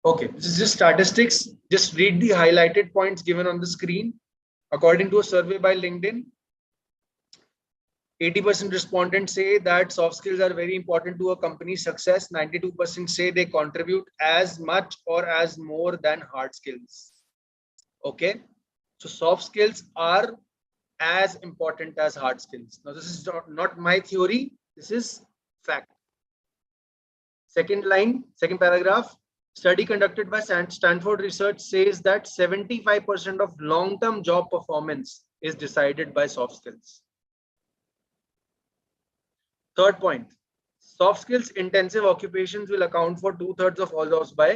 Okay, this is just statistics. Just read the highlighted points given on the screen. According to a survey by LinkedIn, 80% respondents say that soft skills are very important to a company's success. 92% say they contribute as much or as more than hard skills. Okay, so soft skills are as important as hard skills. Now, this is not my theory, this is fact. Second line, second paragraph. Study conducted by Stanford Research says that 75% of long-term job performance is decided by soft skills. Third point, soft skills intensive occupations will account for 2/3 of all jobs by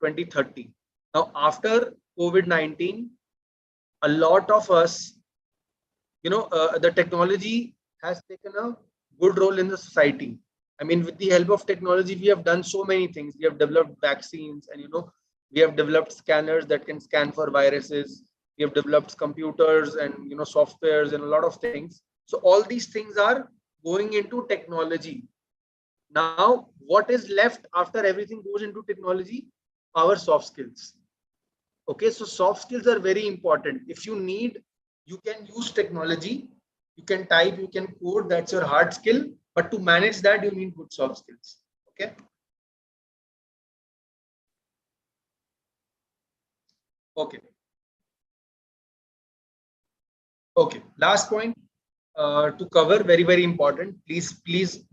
2030. Now, after COVID-19, a lot of us, the technology has taken a good role in the society. I mean, with the help of technology, we have done so many things. We have developed vaccines, and we have developed scanners that can scan for viruses. We have developed computers and softwares and a lot of things. So all these things are going into technology. Now, what is left after everything goes into technology? Our soft skills. Okay, so soft skills are very important. If you need, you can use technology, you can type, you can code, that's your hard skill. But to manage that, you need good soft skills. Okay. Okay. Okay. Last point to cover, very, very important. Please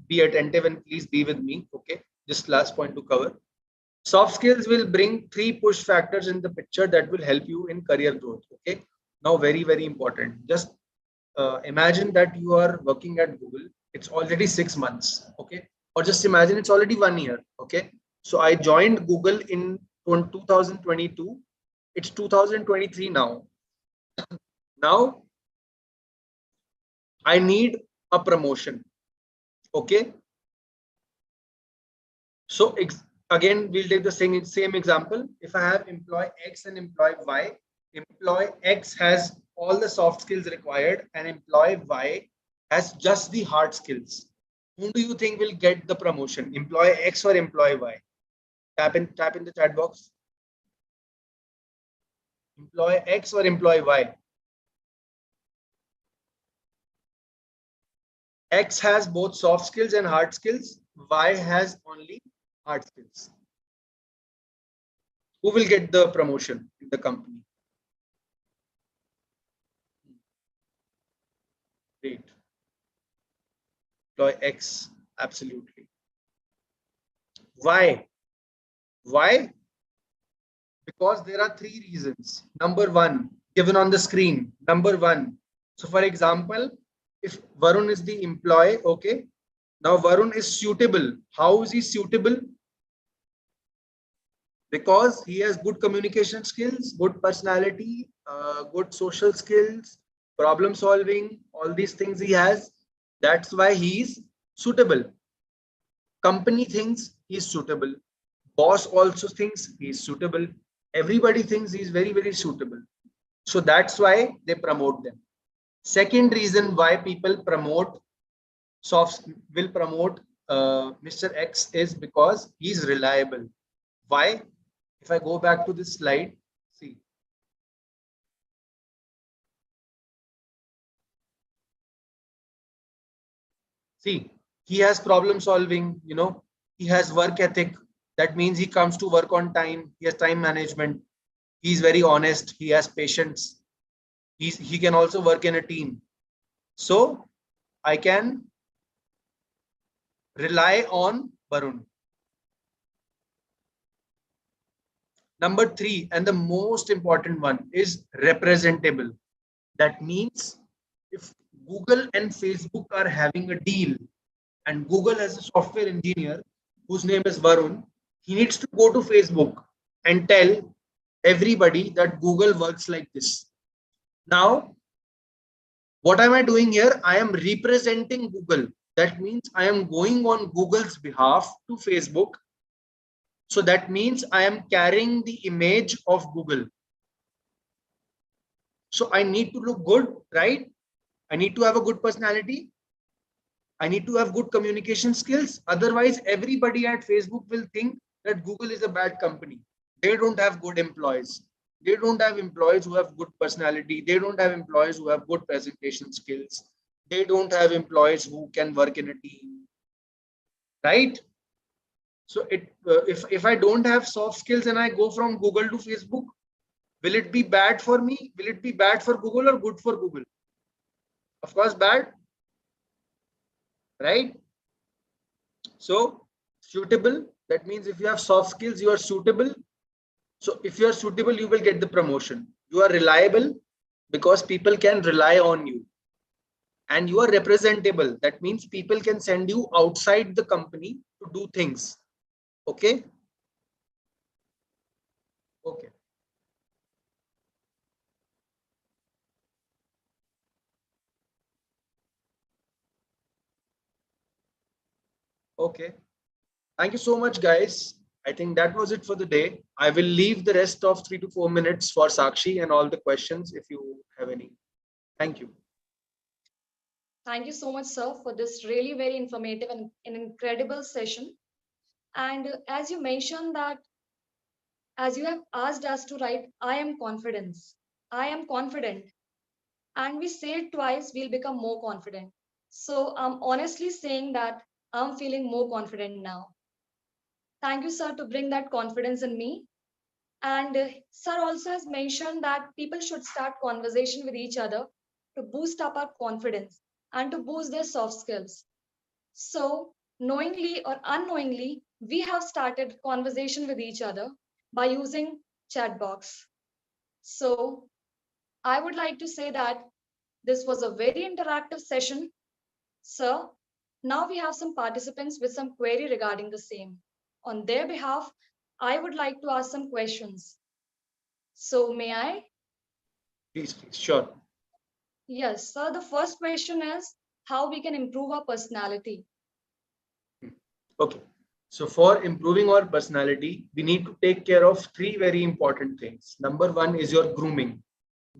be attentive and please be with me. Okay. Just last point to cover. Soft skills will bring 3 push factors in the picture that will help you in career growth. Okay. Now, very, very important. Just imagine that you are working at Google. It's already 6 months. Okay. Or just imagine it's already 1 year. Okay. So I joined Google in 2022. It's 2023 now. Now I need a promotion. Okay. So again, we'll take the same example. If I have employee X and employee Y, employee X has all the soft skills required and employee Y has just the hard skills. Whom do you think will get the promotion? Employee X or employee Y? Tap in the chat box. Employee X or employee Y? X has both soft skills and hard skills. Y has only hard skills. Who will get the promotion in the company? Great. Employee X, absolutely. Why? Why? Because there are 3 reasons. Number 1, given on the screen. Number 1. So for example, if Varun is the employee, okay. Now Varun is suitable. How is he suitable? Because he has good communication skills, good personality, good social skills, problem solving, all these things he has. That's why he is suitable. Company thinks he is suitable. Boss also thinks he is suitable. Everybody thinks he is very, very suitable. So that's why they promote them. Second reason why people promote will promote Mr. X is because he is reliable. Why? If I go back to this slide, see. See, he has problem solving, he has work ethic. That means he comes to work on time. He has time management. He's very honest. He has patience. He can also work in a team. So I can rely on Varun. Number 3, and the most important one, is representable. That means if Google and Facebook are having a deal and Google has a software engineer whose name is Varun, he needs to go to Facebook and tell everybody that Google works like this. Now, what am I doing here? I am representing Google. That means I am going on Google's behalf to Facebook. So that means I am carrying the image of Google. So I need to look good, right? I need to have a good personality. I need to have good communication skills. Otherwise, everybody at Facebook will think that Google is a bad company. They don't have good employees. They don't have employees who have good personality. They don't have employees who have good presentation skills. They don't have employees who can work in a team, right? So if I don't have soft skills and I go from Google to Facebook, will it be bad for me? Will it be bad for Google or good for Google? Of course, bad, right? So suitable, that means if you have soft skills, you are suitable. So if you are suitable, you will get the promotion. You are reliable because people can rely on you. And you are representable. That means people can send you outside the company to do things. Okay. Okay. Okay. Thank you so much, guys. I think that was it for the day. I will leave the rest of 3 to 4 minutes for Sakshi and all the questions if you have any. Thank you. Thank you so much, sir, for this really very informative and an incredible session. And as you mentioned that, as you have asked us to write, I am confidence. I am confident. And we say it twice, we'll become more confident. So I'm honestly saying that I'm feeling more confident now. Thank you, sir, to bring that confidence in me. And sir also has mentioned that people should start conversation with each other to boost up our confidence and to boost their soft skills. So, knowingly or unknowingly, we have started conversation with each other by using chat box. So, I would like to say that this was a very interactive session, sir. Now we have some participants with some query regarding the same. On their behalf, I would like to ask some questions. So, may I? Please, please. Sure. Yes, sir. The first question is how we can improve our personality. Okay. So for improving our personality, we need to take care of three very important things. Number one is your grooming.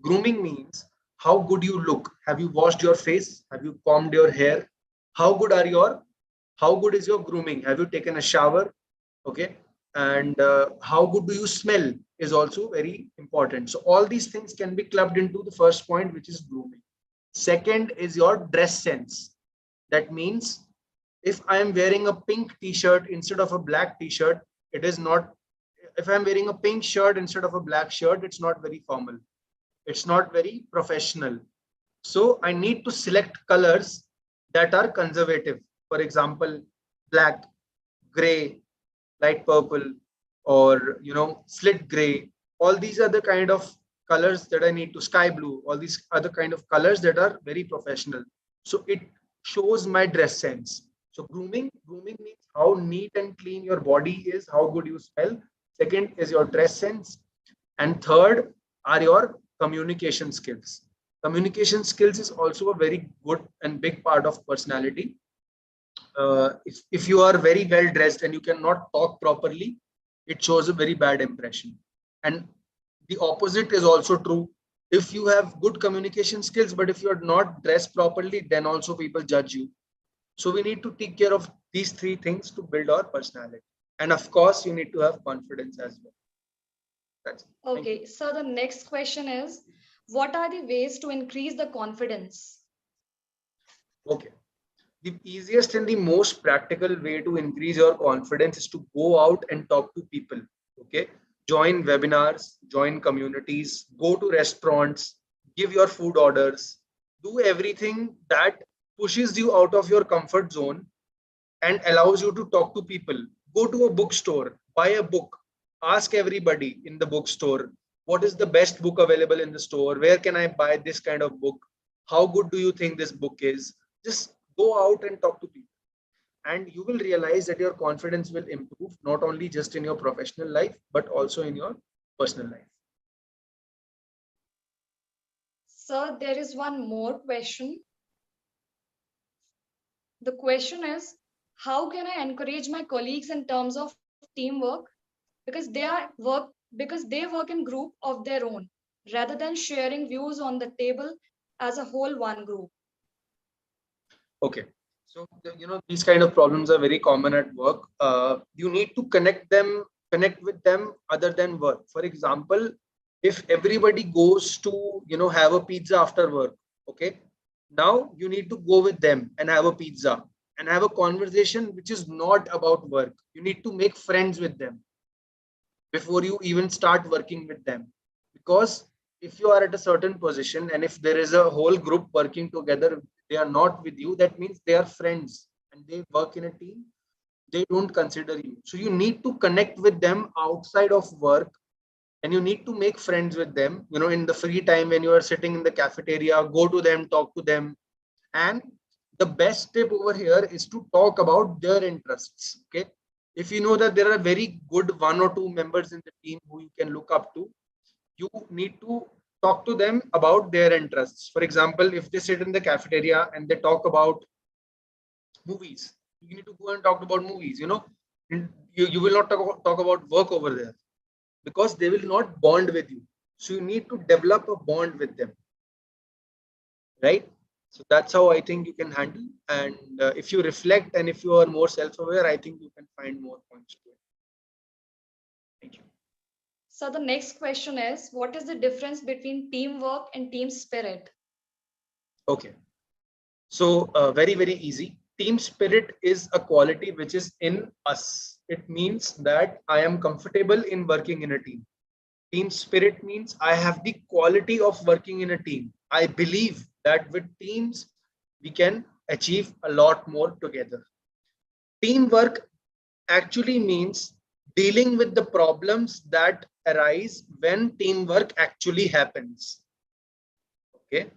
Grooming means how good you look. Have you washed your face? Have you combed your hair? How good are your, how good is your grooming? Have you taken a shower? Okay. And how good do you smell is also very important. So all these things can be clubbed into the first point, which is grooming. Second is your dress sense. That means if I am wearing a pink t-shirt instead of a black t-shirt, it is not, if I'm wearing a pink shirt instead of a black shirt, it's not very formal. It's not very professional. So I need to select colors that are conservative. For example, black, gray, light purple, or slit gray. All these are the kind of colors that I need to, sky blue, all these other kind of colors that are very professional. So it shows my dress sense. So grooming means how neat and clean your body is, how good you smell. Second is your dress sense, and third are your communication skills. Communication skills is also a very good and big part of personality. If you are very well dressed and you cannot talk properly, it shows a very bad impression. And the opposite is also true. If you have good communication skills, but if you are not dressed properly, then also people judge you. So we need to take care of these three things to build our personality. And of course, you need to have confidence as well. That's it. Okay, so the next question is what are the ways to increase the confidence? Okay. The easiest and the most practical way to increase your confidence is to go out and talk to people. Okay. Join webinars, join communities, go to restaurants, give your food orders, do everything that pushes you out of your comfort zone and allows you to talk to people. Go to a bookstore, buy a book, ask everybody in the bookstore, what is the best book available in the store? Where can I buy this kind of book? How good do you think this book is? Just go out and talk to people. And you will realize that your confidence will improve not only just in your professional life, but also in your personal life. Sir, there is one more question. The question is how can I encourage my colleagues in terms of teamwork because they work in group of their own rather than sharing views on the table as a whole one group. Okay. So, these kind of problems are very common at work. You need to connect them connect with them other than work. For example, if everybody goes to, have a pizza after work, okay, now you need to go with them and have a pizza and have a conversation which is not about work. You need to make friends with them before you even start working with them. Because if you are at a certain position and if there is a whole group working together, they are not with you, that means they are friends and they work in a team, they don't consider you. So you need to connect with them outside of work, and you need to make friends with them, in the free time when you are sitting in the cafeteria, go to them, talk to them. And the best tip over here is to talk about their interests. Okay, if you know that there are very good one or two members in the team who you can look up to, you need to talk to them about their interests. For example, if they sit in the cafeteria and they talk about movies, you need to go and talk about movies. You will not talk about work over there, because they will not bond with you. So you need to develop a bond with them, right? So that's how I think you can handle. And if you reflect and if you are more self-aware, I think you can find more points to it. Thank you. So the next question is, what is the difference between teamwork and team spirit? Okay. So very easy. Team spirit is a quality which is in us. It means that I am comfortable in working in a team. Team spirit means I have the quality of working in a team. I believe that with teams, we can achieve a lot more together. Teamwork actually means dealing with the problems that arise when teamwork actually happens. Okay.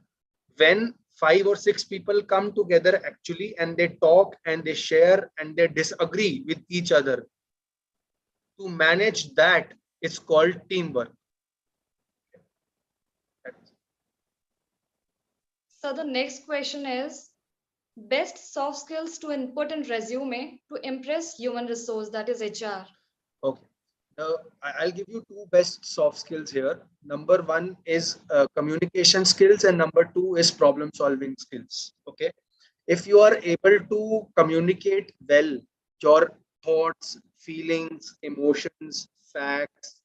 When 5 or 6 people come together actually and they talk and they share and they disagree with each other, to manage that, it's called teamwork. So the next question is, best soft skills to input in resume to impress human resource, that is HR. Okay. I'll give you two best soft skills here. Number one is communication skills, and number two is problem solving skills. Okay. If you are able to communicate well your thoughts, feelings, emotions, facts,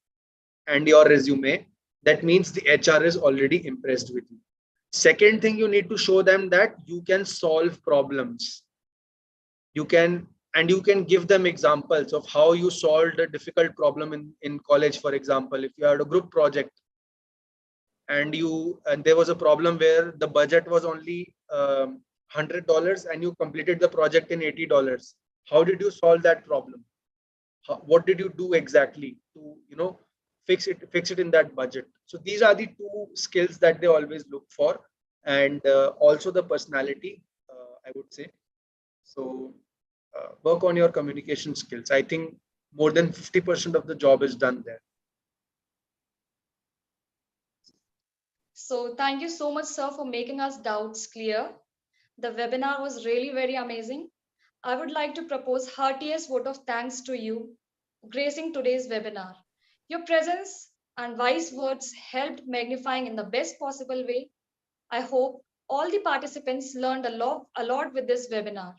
and your resume, that means the HR is already impressed with you. Second thing, you need to show them that you can solve problems. You can, and you can give them examples of how you solved a difficult problem in college. For example, if you had a group project and there was a problem where the budget was only $100 and you completed the project in $80. How did you solve that problem? What did you do exactly to fix it in that budget? So these are the two skills that they always look for, and also the personality, I would say. So work on your communication skills. I think more than 50% of the job is done there. So thank you so much, sir, for making us doubts clear. The webinar was really very amazing. I would like to propose heartiest vote of thanks to you gracing today's webinar. Your presence and wise words helped magnifying in the best possible way. I hope all the participants learned a lot with this webinar.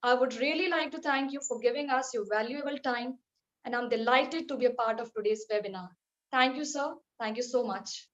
I would really like to thank you for giving us your valuable time, and I'm delighted to be a part of today's webinar. Thank you, sir. Thank you so much.